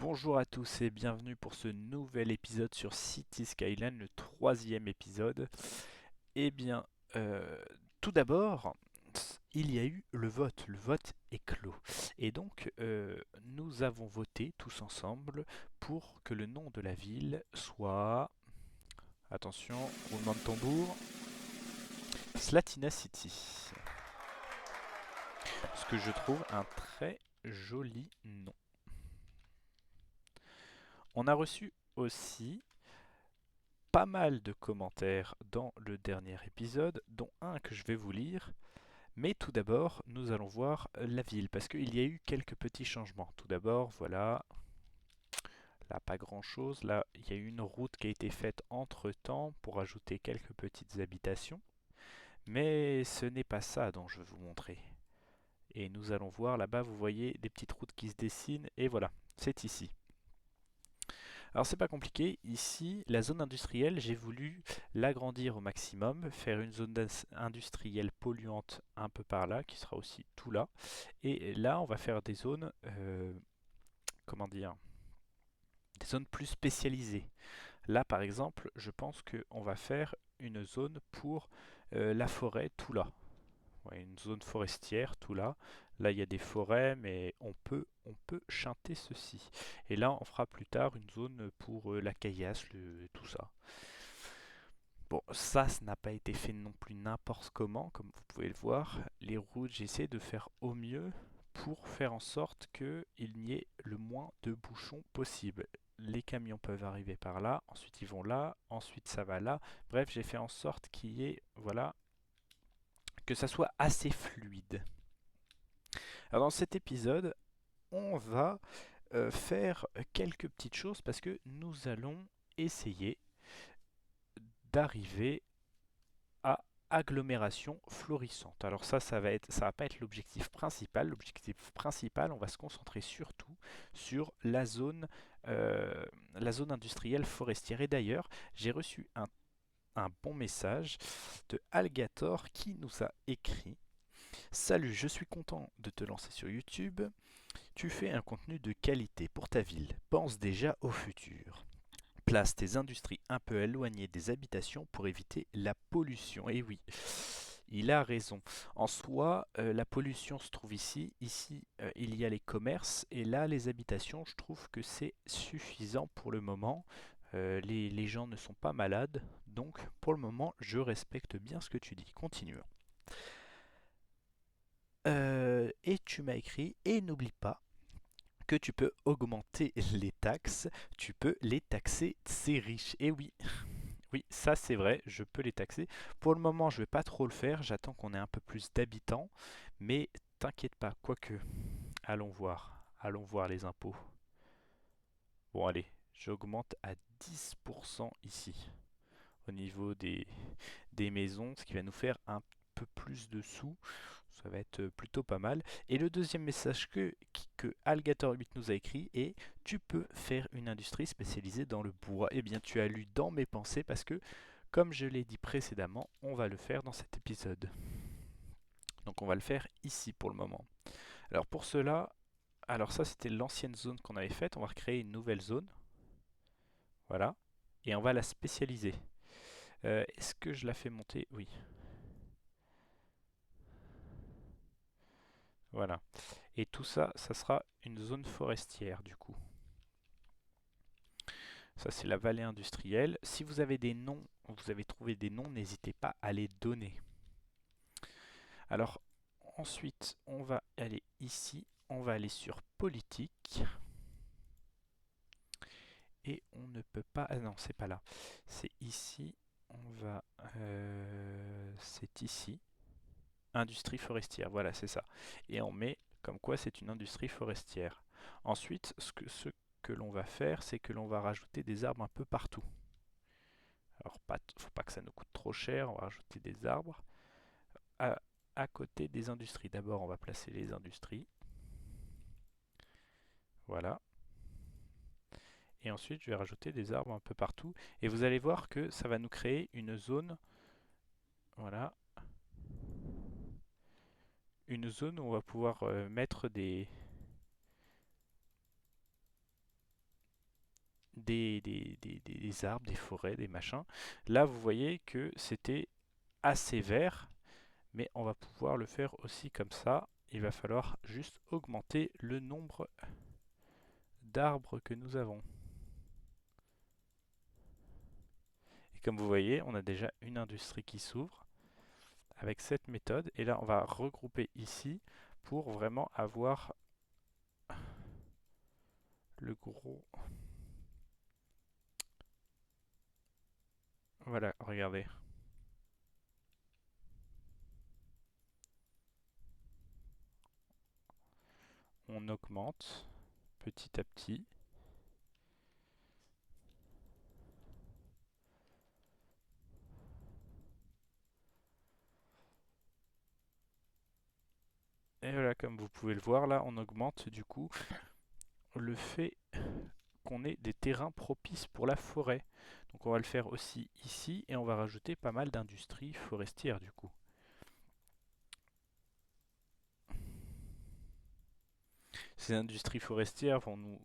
Bonjour à tous et bienvenue pour ce nouvel épisode sur City Skyline, le troisième épisode. Eh bien, tout d'abord, il y a eu le vote est clos. Et donc, nous avons voté tous ensemble pour que le nom de la ville soit, attention, roulement de tambour, Slatina City. Ce que je trouve un très joli nom. On a reçu aussi pas mal de commentaires dans le dernier épisode, dont un que je vais vous lire. Mais tout d'abord, nous allons voir la ville, parce qu'il y a eu quelques petits changements. Tout d'abord, voilà, là pas grand chose. Là, il y a eu une route qui a été faite entre-temps pour ajouter quelques petites habitations. Mais ce n'est pas ça dont je vais vous montrer. Et nous allons voir là-bas, vous voyez des petites routes qui se dessinent, et voilà, c'est ici. Alors c'est pas compliqué, ici la zone industrielle j'ai voulu l'agrandir au maximum, faire une zone industrielle polluante un peu par là, qui sera aussi tout là, et là on va faire des zones, comment dire, des zones plus spécialisées. Là par exemple je pense qu'on va faire une zone pour la forêt tout là. Ouais, une zone forestière, tout là. Là, il y a des forêts, mais on peut chanter ceci. Et là, on fera plus tard une zone pour la caillasse, tout ça. Bon, ça n'a pas été fait non plus n'importe comment, comme vous pouvez le voir. Les routes, j'essaie de faire au mieux pour faire en sorte qu'il n'y ait le moins de bouchons possible. Les camions peuvent arriver par là, ensuite ils vont là, ensuite ça va là. Bref, j'ai fait en sorte qu'il y ait, voilà, que ça soit assez fluide. Alors dans cet épisode, on va faire quelques petites choses parce que nous allons essayer d'arriver à agglomération florissante. Alors ça va pas être l'objectif principal. L'objectif principal, on va se concentrer surtout sur la zone industrielle forestière. Et d'ailleurs, j'ai reçu un bon message de Algator qui nous a écrit: Salut, je suis content de te lancer sur YouTube. Tu fais un contenu de qualité pour ta ville. Pense déjà au futur. Place tes industries un peu éloignées des habitations pour éviter la pollution. Et oui, il a raison. En soi, la pollution se trouve ici. Ici, il y a les commerces. Et là, les habitations, je trouve que c'est suffisant pour le moment. Les gens ne sont pas malades. Donc, pour le moment, je respecte bien ce que tu dis. Continuons. Et tu m'as écrit, et n'oublie pas que tu peux augmenter les taxes, tu peux les taxer, c'est riche. Et oui, oui, ça c'est vrai, je peux les taxer. Pour le moment, je vais pas trop le faire, j'attends qu'on ait un peu plus d'habitants, mais t'inquiète pas, quoique, allons voir les impôts. Bon allez, j'augmente à 10% ici, au niveau des maisons, ce qui va nous faire un peu plus de sous. Ça va être plutôt pas mal. Et le deuxième message que Alligator 8 nous a écrit est: tu peux faire une industrie spécialisée dans le bois. Eh bien, tu as lu dans mes pensées parce que, comme je l'ai dit précédemment, on va le faire dans cet épisode. Donc on va le faire ici pour le moment. Alors pour cela, alors ça c'était l'ancienne zone qu'on avait faite. On va recréer une nouvelle zone. Voilà. Et on va la spécialiser. Est-ce que je la fais monter? Oui. Voilà. Et tout ça, ça sera une zone forestière du coup. Ça, c'est la vallée industrielle. Si vous avez des noms, vous avez trouvé des noms, n'hésitez pas à les donner. Alors, ensuite, on va aller ici. On va aller sur politique. Et on ne peut pas... Ah non, c'est pas là. C'est ici. On va... c'est ici. Industrie forestière. Voilà, c'est ça. Et on met comme quoi c'est une industrie forestière. Ensuite, ce que l'on va faire, c'est que l'on va rajouter des arbres un peu partout. Alors, faut pas que ça nous coûte trop cher. On va rajouter des arbres à, à côté des industries. D'abord, on va placer les industries. Voilà. Et ensuite, je vais rajouter des arbres un peu partout. Et vous allez voir que ça va nous créer une zone. Voilà. Une zone où on va pouvoir mettre des arbres, des forêts, des machins. Là, vous voyez que c'était assez vert, mais on va pouvoir le faire aussi comme ça. Il va falloir juste augmenter le nombre d'arbres que nous avons. Et comme vous voyez, on a déjà une industrie qui s'ouvre avec cette méthode. Et là, on va regrouper ici pour vraiment avoir le gros. Voilà, regardez. On augmente petit à petit. Et voilà, comme vous pouvez le voir, là, on augmente du coup le fait qu'on ait des terrains propices pour la forêt. Donc on va le faire aussi ici et on va rajouter pas mal d'industries forestières du coup. Ces industries forestières vont nous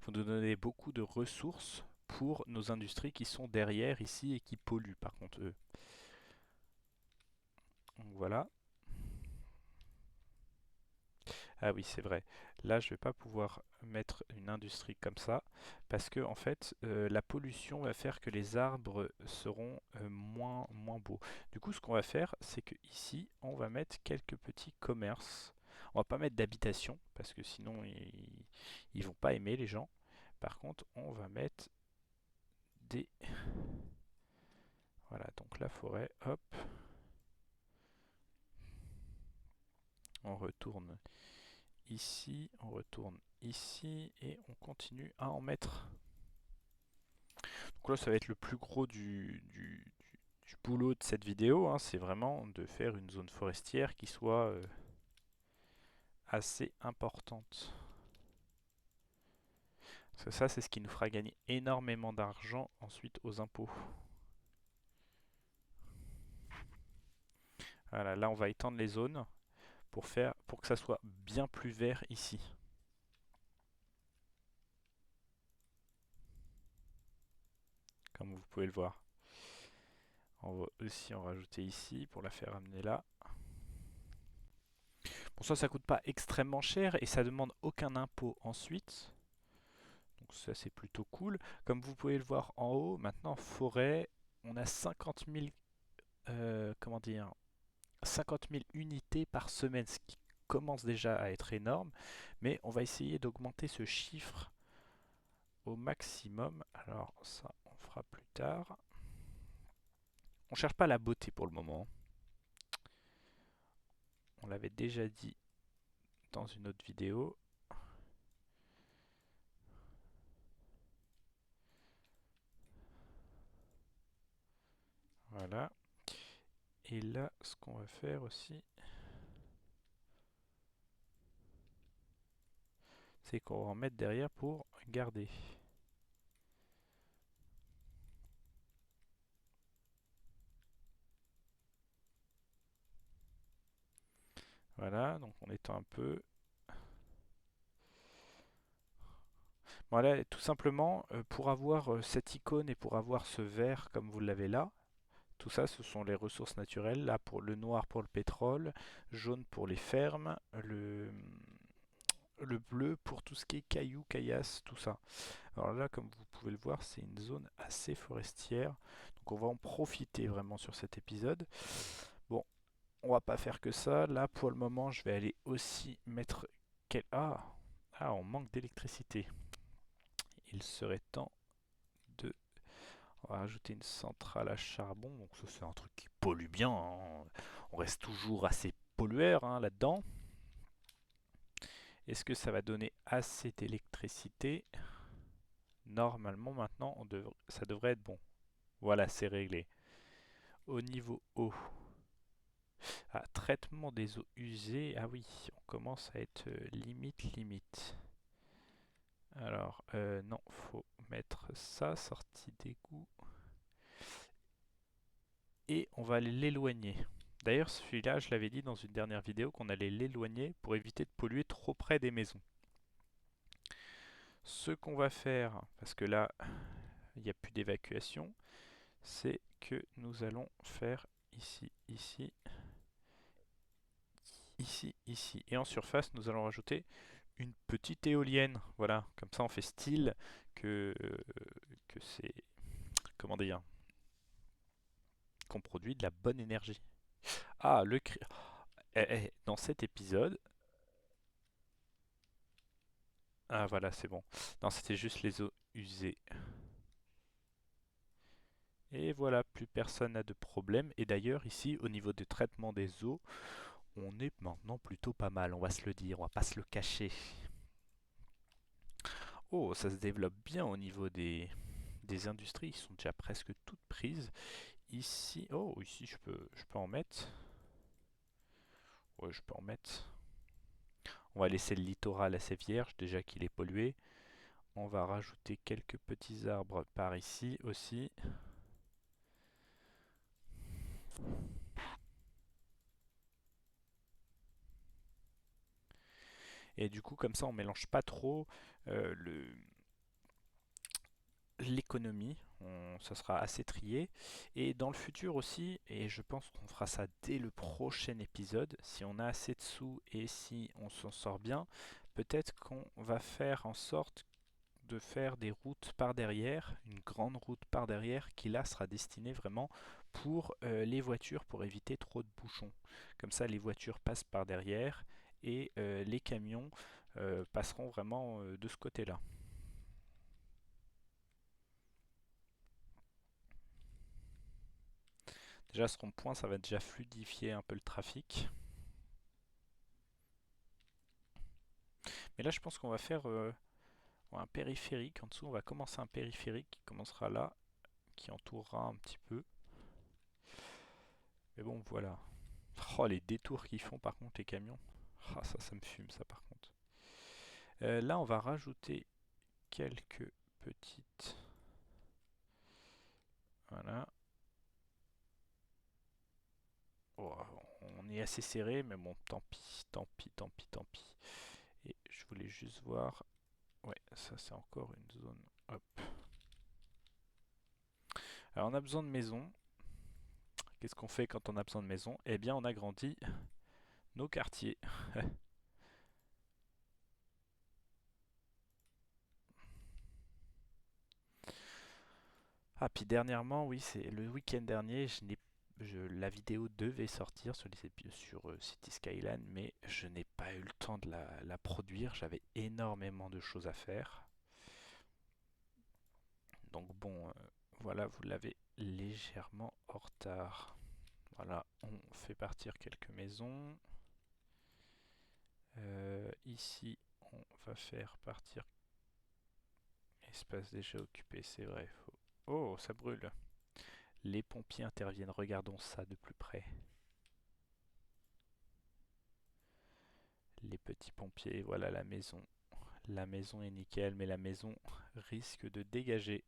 donner beaucoup de ressources pour nos industries qui sont derrière ici et qui polluent par contre eux. Donc voilà. Ah oui, c'est vrai. Là, je vais pas pouvoir mettre une industrie comme ça parce que en fait, la pollution va faire que les arbres seront moins beaux. Du coup, ce qu'on va faire, c'est que ici, on va mettre quelques petits commerces. On va pas mettre d'habitation parce que sinon, ils vont pas aimer les gens. Par contre, on va mettre des... Voilà, donc la forêt, hop. On retourne ici, on retourne ici et on continue à en mettre. Donc là, ça va être le plus gros du boulot de cette vidéo, hein. C'est vraiment de faire une zone forestière qui soit assez importante. Parce que ça, c'est ce qui nous fera gagner énormément d'argent ensuite aux impôts. Voilà, là on va étendre les zones pour que ça soit bien plus vert ici. Comme vous pouvez le voir. On va aussi en rajouter ici pour la faire amener là. Bon, ça coûte pas extrêmement cher et ça demande aucun impôt ensuite. Donc ça c'est plutôt cool. Comme vous pouvez le voir en haut, maintenant forêt, on a 50 000, comment dire, 50 000 unités par semaine, ce qui commence déjà à être énorme. Mais on va essayer d'augmenter ce chiffre au maximum. Alors ça on fera plus tard. On cherche pas la beauté pour le moment. On l'avait déjà dit dans une autre vidéo. Voilà. Et là, ce qu'on va faire aussi, c'est qu'on va en mettre derrière pour garder. Voilà, donc on étend un peu. Voilà, tout simplement, pour avoir cette icône et pour avoir ce vert comme vous l'avez là, tout ça, ce sont les ressources naturelles. Là, pour le noir pour le pétrole, jaune pour les fermes, le bleu pour tout ce qui est cailloux, caillasses, tout ça. Alors là, comme vous pouvez le voir, c'est une zone assez forestière. Donc on va en profiter vraiment sur cet épisode. Bon, on va pas faire que ça. Là, pour le moment, je vais aller aussi mettre... Ah, on manque d'électricité. Il serait temps de... On va rajouter une centrale à charbon. Donc ça, c'est un truc qui pollue bien, hein. On reste toujours assez pollueur hein, là-dedans. Est-ce que ça va donner assez d'électricité? Normalement, maintenant, ça devrait être bon. Voilà, c'est réglé. Au niveau eau. Ah, traitement des eaux usées. Ah oui, on commence à être limite. Alors, non, faut mettre ça, sortie d'égout. Et on va aller l'éloigner. D'ailleurs, celui-là, je l'avais dit dans une dernière vidéo qu'on allait l'éloigner pour éviter de polluer trop près des maisons. ce qu'on va faire, parce que là, il n'y a plus d'évacuation, c'est que nous allons faire ici, ici, ici, ici. Et en surface, nous allons rajouter une petite éolienne. Voilà, comme ça on fait style que c'est, comment dire, qu'on produit de la bonne énergie. Ah, dans cet épisode... Ah voilà, c'est bon. Non, c'était juste les eaux usées. Et voilà, plus personne n'a de problème. Et d'ailleurs, ici, au niveau du traitement des eaux, on est maintenant plutôt pas mal, on va se le dire, on va pas se le cacher. Oh, ça se développe bien au niveau des industries, ils sont déjà presque toutes prises. Ici, oh, ici je peux en mettre. Ouais, je peux en mettre. On va laisser le littoral assez vierge, déjà qu'il est pollué. On va rajouter quelques petits arbres par ici aussi. Et du coup, comme ça, on mélange pas trop euh, le, l'économie, ça sera assez trié. Et dans le futur aussi, et je pense qu'on fera ça dès le prochain épisode, si on a assez de sous et si on s'en sort bien, peut-être qu'on va faire en sorte de faire des routes par derrière, une grande route par derrière qui là sera destinée vraiment pour les voitures pour éviter trop de bouchons. Comme ça les voitures passent par derrière et les camions passeront vraiment de ce côté-là. Déjà, ce rond-point, ça va déjà fluidifier un peu le trafic. Mais là, je pense qu'on va faire un périphérique. En dessous, on va commencer un périphérique qui commencera là, qui entourera un petit peu. Mais bon, voilà. Oh, les détours qu'ils font, par contre, les camions. Ah, ça me fume, ça, par contre. Là, on va rajouter quelques petites... Voilà. Oh, on est assez serré, mais bon, tant pis, tant pis, tant pis, tant pis. Et je voulais juste voir... Ouais, ça, c'est encore une zone... Hop. Alors, on a besoin de maisons. Qu'est-ce qu'on fait quand on a besoin de maison? Eh bien, on agrandit nos quartiers. Ah, puis dernièrement, oui, c'est le week-end dernier, la vidéo devait sortir sur City Skyline, mais je n'ai pas eu le temps de la produire. J'avais énormément de choses à faire. Donc bon, voilà, vous l'avez légèrement en retard. Voilà, on fait partir quelques maisons. Ici, on va faire partir espace déjà occupé, c'est vrai. Oh, ça brûle. Les pompiers interviennent, regardons ça de plus près. Les petits pompiers, voilà la maison. La maison est nickel, mais la maison risque de dégager.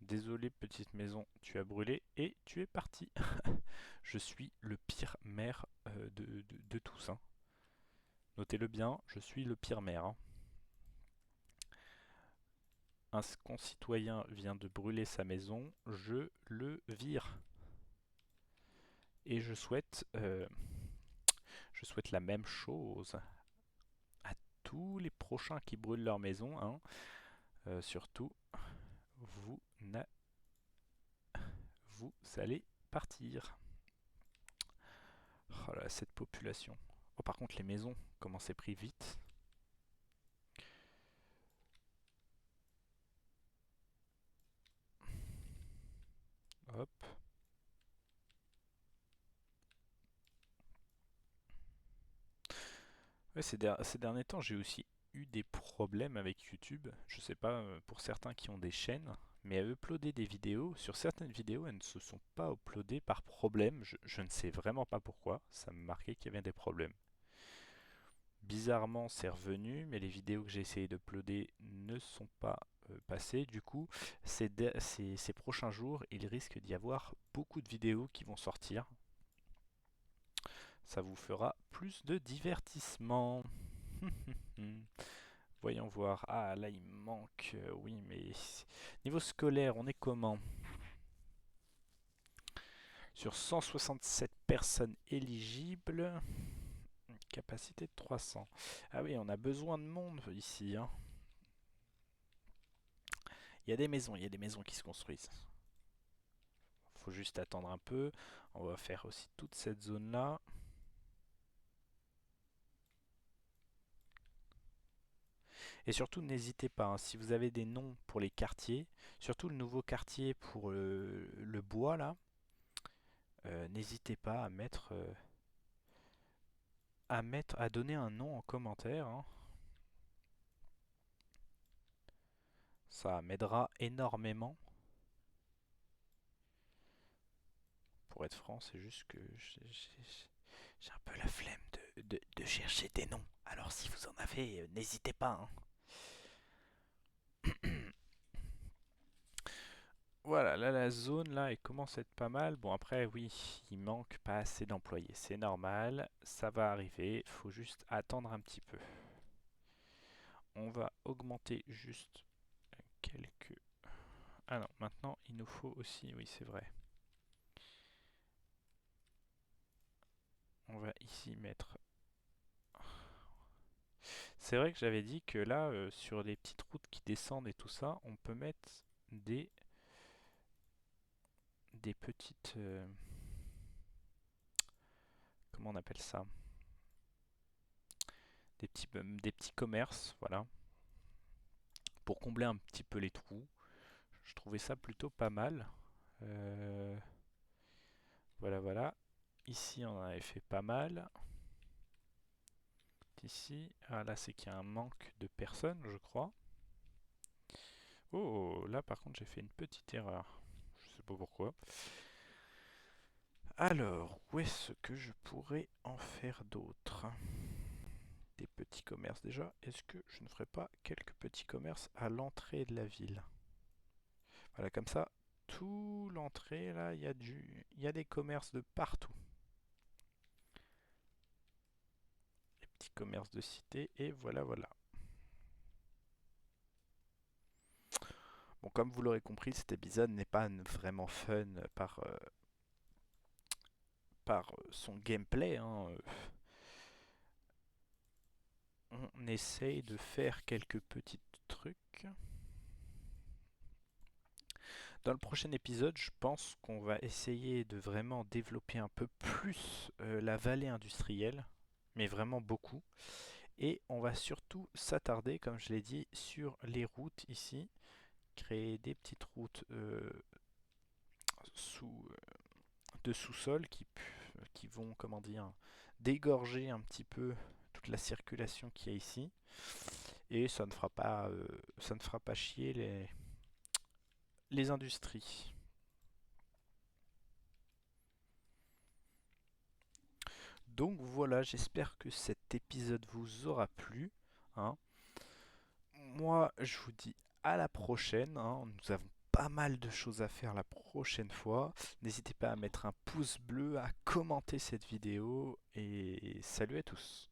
Désolé petite maison, tu as brûlé et tu es parti. Je suis le pire maire de tous, hein. Notez-le bien, je suis le pire maire, hein. Un concitoyen vient de brûler sa maison, je le vire. Et je souhaite la même chose à tous les prochains qui brûlent leur maison, hein. Surtout, vous, vous allez partir. Oh là, cette population. Oh, par contre, les maisons, comment c'est pris vite. Hop. Ouais, ces derniers temps, j'ai aussi eu des problèmes avec YouTube. Je sais pas, pour certains qui ont des chaînes, mais à uploader des vidéos, sur certaines vidéos, elles ne se sont pas uploadées par problème. Je ne sais vraiment pas pourquoi. Ça me marquait qu'il y avait des problèmes. Bizarrement, c'est revenu, mais les vidéos que j'ai essayé d'uploader ne sont pas passées. Du coup, ces prochains jours, il risque d'y avoir beaucoup de vidéos qui vont sortir. Ça vous fera plus de divertissement. Voyons voir. Ah, là, il manque. Oui, mais niveau scolaire, on est comment? Sur 167 personnes éligibles, capacité de 300. Ah oui, on a besoin de monde ici, hein. Il y a des maisons qui se construisent. Faut juste attendre un peu. On va faire aussi toute cette zone-là. Et surtout, n'hésitez pas, hein, si vous avez des noms pour les quartiers, surtout le nouveau quartier pour le bois là, n'hésitez pas à donner un nom en commentaire, hein. Ça m'aidera énormément. Pour être franc, c'est juste que j'ai un peu la flemme de chercher des noms. Alors si vous en avez, n'hésitez pas, hein. Voilà, là la zone là elle commence à être pas mal. Bon après oui, il manque pas assez d'employés, c'est normal, ça va arriver, faut juste attendre un petit peu. On va augmenter juste quelques... Ah non, maintenant il nous faut aussi, oui c'est vrai. On va ici mettre... C'est vrai que j'avais dit que là, sur les petites routes qui descendent et tout ça, on peut mettre des petites... comment on appelle ça? Des petits commerces, voilà, pour combler un petit peu les trous. Je trouvais ça plutôt pas mal. Euh, voilà, voilà. Ici, on en avait fait pas mal. Ici, ah, là, c'est qu'il y a un manque de personnes, je crois. Oh, là, par contre, j'ai fait une petite erreur. Je sais pas pourquoi. Alors, où est-ce que je pourrais en faire d'autres? Des petits commerces déjà. Est-ce que je ne ferais pas quelques petits commerces à l'entrée de la ville? Voilà, comme ça, tout l'entrée, là, il y a des commerces de partout. Les petits commerces de cité, et voilà, voilà. Bon, comme vous l'aurez compris, cet épisode n'est pas vraiment fun par son gameplay, hein. On essaye de faire quelques petits trucs. Dans le prochain épisode, je pense qu'on va essayer de vraiment développer un peu plus la vallée industrielle, mais vraiment beaucoup. Et on va surtout s'attarder, comme je l'ai dit, sur les routes ici. Créer des petites routes de sous-sol qui vont, comment dire, dégorger un petit peu toute la circulation qu'il y a ici. Et ça ne fera pas chier les industries. Donc voilà, j'espère que cet épisode vous aura plu, hein. Moi, je vous dis à la prochaine, hein. Nous avons pas mal de choses à faire la prochaine fois. N'hésitez pas à mettre un pouce bleu, à commenter cette vidéo et salut à tous.